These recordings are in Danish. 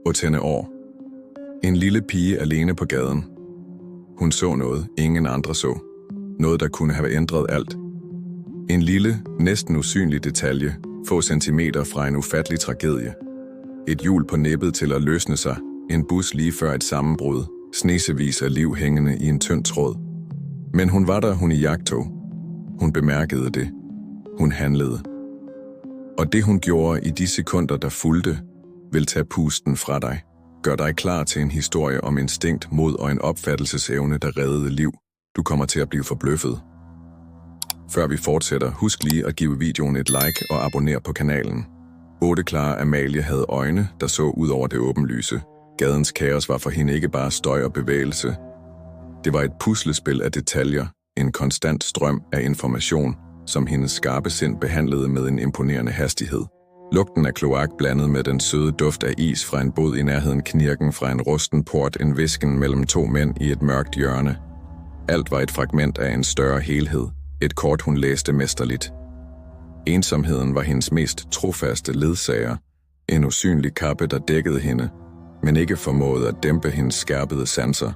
8 år. En lille pige alene på gaden. Hun så noget, ingen andre så. Noget, der kunne have ændret alt. En lille, næsten usynlig detalje, få centimeter fra en ufattelig tragedie. Et hjul på nippet til at løsne sig, en bus lige før et sammenbrud, snesevis af liv hængende i en tynd tråd. Men hun var der, hun i jagttog. Hun bemærkede det. Hun handlede. Og det hun gjorde i de sekunder, der fulgte, vil tage pusten fra dig. Gør dig klar til en historie om instinkt, mod og en opfattelsesevne, der reddede liv. Du kommer til at blive forbløffet. Før vi fortsætter, husk lige at give videoen et like og abonner på kanalen. 8 klare Amalie havde øjne, der så ud over det åbenlyse. Gadens kaos var for hende ikke bare støj og bevægelse. Det var et puslespil af detaljer, en konstant strøm af information, som hendes skarpe sind behandlede med en imponerende hastighed. Lugten af kloak blandet med den søde duft af is fra en bod i nærheden, knirken fra en rusten port, en hvisken mellem 2 mænd i et mørkt hjørne. Alt var et fragment af en større helhed, et kort hun læste mesterligt. Ensomheden var hendes mest trofaste ledsager, en usynlig kappe, der dækkede hende, men ikke formåede at dæmpe hendes skærpede sanser.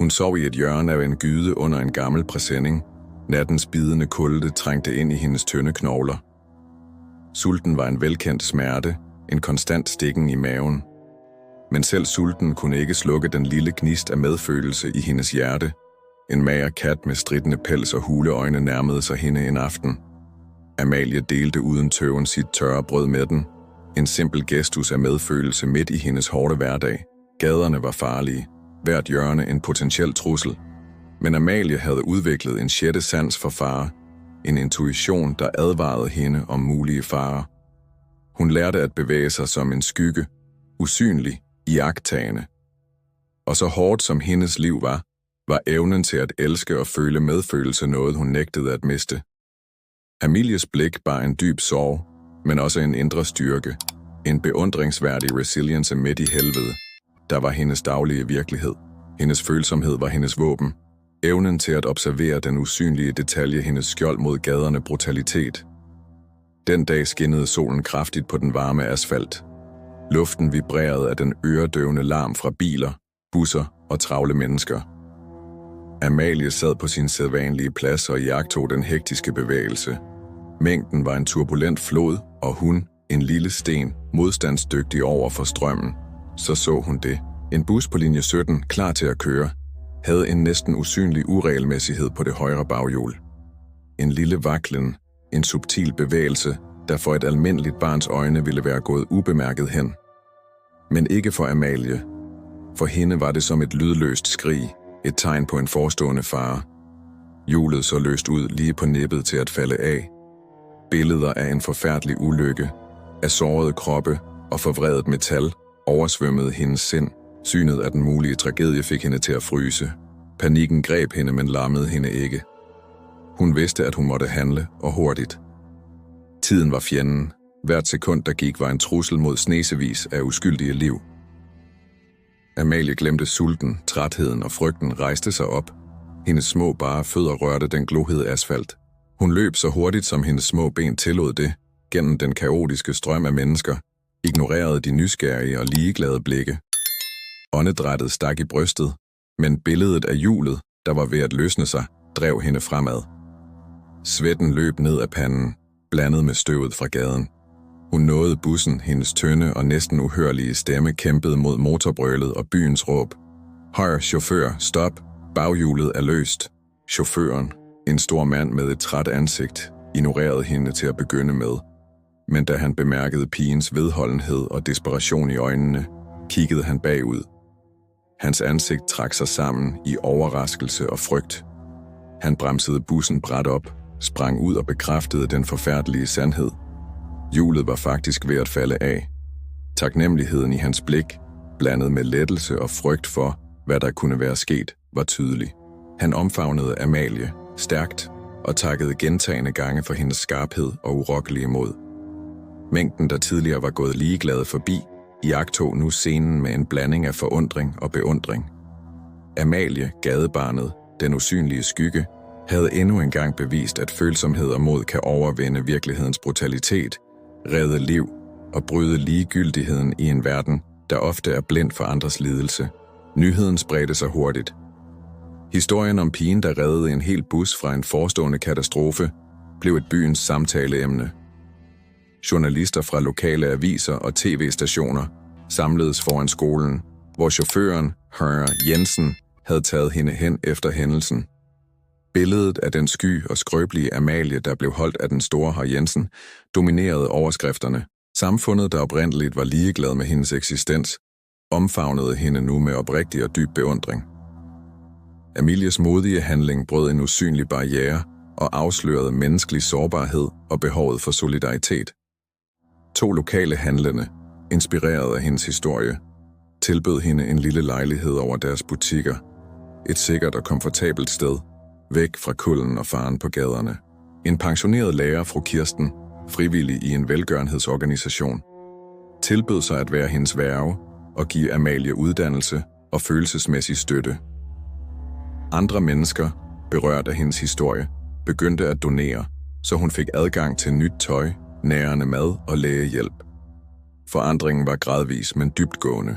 Hun sov i et hjørne af en gyde under en gammel præsending. Nattens bidende kulde trængte ind i hendes tynde knogler. Sulten var en velkendt smerte, en konstant stikken i maven. Men selv sulten kunne ikke slukke den lille gnist af medfølelse i hendes hjerte. En mager kat med stridende pels og huleøjne nærmede sig hende en aften. Amalie delte uden tøven sit tørre brød med den. En simpel gestus af medfølelse midt i hendes hårde hverdag. Gaderne var farlige. Hvert hjørne en potentiel trussel. Men Amalie havde udviklet en sjette sans for fare. En intuition, der advarede hende om mulige farer. Hun lærte at bevæge sig som en skygge, usynlig, iagttagende. Og så hårdt som hendes liv var evnen til at elske og føle medfølelse noget, hun nægtede at miste. Amalies blik bar en dyb sorg, men også en indre styrke. En beundringsværdig resilience midt i helvede. Der var hendes daglige virkelighed. Hendes følsomhed var hendes våben. Evnen til at observere den usynlige detalje, hendes skjold mod gaderne brutalitet. Den dag skinnede solen kraftigt på den varme asfalt. Luften vibrerede af den øredøvende larm fra biler, busser og travle mennesker. Amalie sad på sin sædvanlige plads og iagttog den hektiske bevægelse. Mængden var en turbulent flod, og hun, en lille sten, modstandsdygtig over for strømmen. Så hun det. En bus på linje 17, klar til at køre, havde en næsten usynlig uregelmæssighed på det højre baghjul. En lille vaklen, en subtil bevægelse, der for et almindeligt barns øjne ville være gået ubemærket hen. Men ikke for Amalie. For hende var det som et lydløst skrig, et tegn på en forestående fare. Hjulet så løst ud lige på nippet til at falde af. Billeder af en forfærdelig ulykke, af sårede kroppe og forvredet metal oversvømmede hendes sind. Synet af den mulige tragedie fik hende til at fryse. Panikken greb hende, men lammede hende ikke. Hun vidste, at hun måtte handle, og hurtigt. Tiden var fjenden. Hvert sekund, der gik, var en trussel mod snesevis af uskyldige liv. Amalie glemte sulten, trætheden og frygten, rejste sig op. Hendes små bare fødder rørte den glohede asfalt. Hun løb så hurtigt, som hendes små ben tillod det, gennem den kaotiske strøm af mennesker, ignorerede de nysgerrige og ligeglade blikke. Åndedrættet stak i brystet, men billedet af hjulet, der var ved at løsne sig, drev hende fremad. Svetten løb ned ad panden, blandet med støvet fra gaden. Hun nåede bussen, hendes tynde og næsten uhørlige stemme kæmpede mod motorbrølet og byens råb. Hør, chauffør, stop, baghjulet er løst. Chaufføren, en stor mand med et træt ansigt, ignorerede hende til at begynde med. Men da han bemærkede pigens vedholdenhed og desperation i øjnene, kiggede han bagud. Hans ansigt trak sig sammen i overraskelse og frygt. Han bremsede bussen brat op, sprang ud og bekræftede den forfærdelige sandhed. Hjulet var faktisk ved at falde af. Taknemmeligheden i hans blik, blandet med lettelse og frygt for, hvad der kunne være sket, var tydelig. Han omfavnede Amalie, stærkt, og takkede gentagne gange for hendes skarphed og urokkelige mod. Mængden, der tidligere var gået ligeglade forbi, iagttog nu scenen med en blanding af forundring og beundring. Amalie, gadebarnet, den usynlige skygge, havde endnu engang bevist, at følsomhed og mod kan overvinde virkelighedens brutalitet, redde liv og bryde ligegyldigheden i en verden, der ofte er blind for andres lidelse. Nyheden spredte sig hurtigt. Historien om pigen, der reddede en hel bus fra en forestående katastrofe, blev et byens samtaleemne. Journalister fra lokale aviser og tv-stationer samledes foran skolen, hvor chaufføren, Højer Jensen, havde taget hende hen efter hændelsen. Billedet af den sky og skrøbelige Amalie, der blev holdt af den store Højer Jensen, dominerede overskrifterne. Samfundet, der oprindeligt var ligeglad med hendes eksistens, omfavnede hende nu med oprigtig og dyb beundring. Amalies modige handling brød en usynlig barriere og afslørede menneskelig sårbarhed og behovet for solidaritet. 2 lokale handlende, inspireret af hendes historie, tilbød hende en lille lejlighed over deres butikker, et sikkert og komfortabelt sted, væk fra kulden og faren på gaderne. En pensioneret lærer, fru Kirsten, frivillig i en velgørenhedsorganisation, tilbød sig at være hendes værge og give Amalie uddannelse og følelsesmæssig støtte. Andre mennesker, berørt af hendes historie, begyndte at donere, så hun fik adgang til nyt tøj, nærende mad og lægehjælp. Forandringen var gradvis, men dybtgående.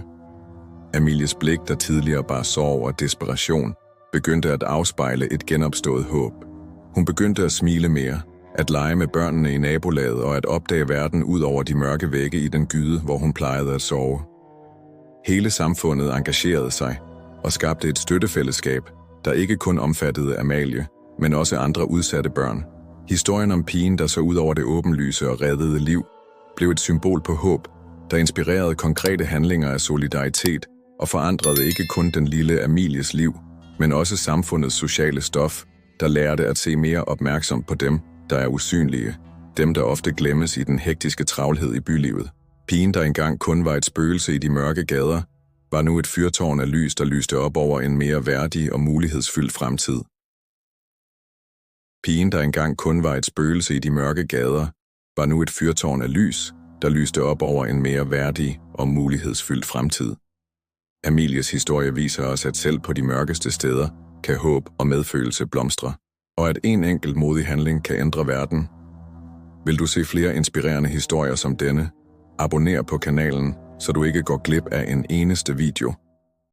Amalies blik, der tidligere bar sorg og desperation, begyndte at afspejle et genopstået håb. Hun begyndte at smile mere, at lege med børnene i nabolaget og at opdage verden ud over de mørke vægge i den gyde, hvor hun plejede at sove. Hele samfundet engagerede sig og skabte et støttefællesskab, der ikke kun omfattede Amalie, men også andre udsatte børn. Historien om pigen, der så ud over det åbenlyse og reddede liv, blev et symbol på håb, der inspirerede konkrete handlinger af solidaritet og forandrede ikke kun den lille Amalies liv, men også samfundets sociale stof, der lærte at se mere opmærksomt på dem, der er usynlige, dem der ofte glemmes i den hektiske travlhed i bylivet. Pigen, der engang kun var et spøgelse i de mørke gader, var nu et fyrtårn af lys, der lyste op over en mere værdig og mulighedsfyldt fremtid. Pigen, der engang kun var et spøgelse i de mørke gader, var nu et fyrtårn af lys, der lyste op over en mere værdig og mulighedsfyldt fremtid. Amalies historie viser os, at selv på de mørkeste steder kan håb og medfølelse blomstre, og at en enkelt modig handling kan ændre verden. Vil du se flere inspirerende historier som denne? Abonner på kanalen, så du ikke går glip af en eneste video.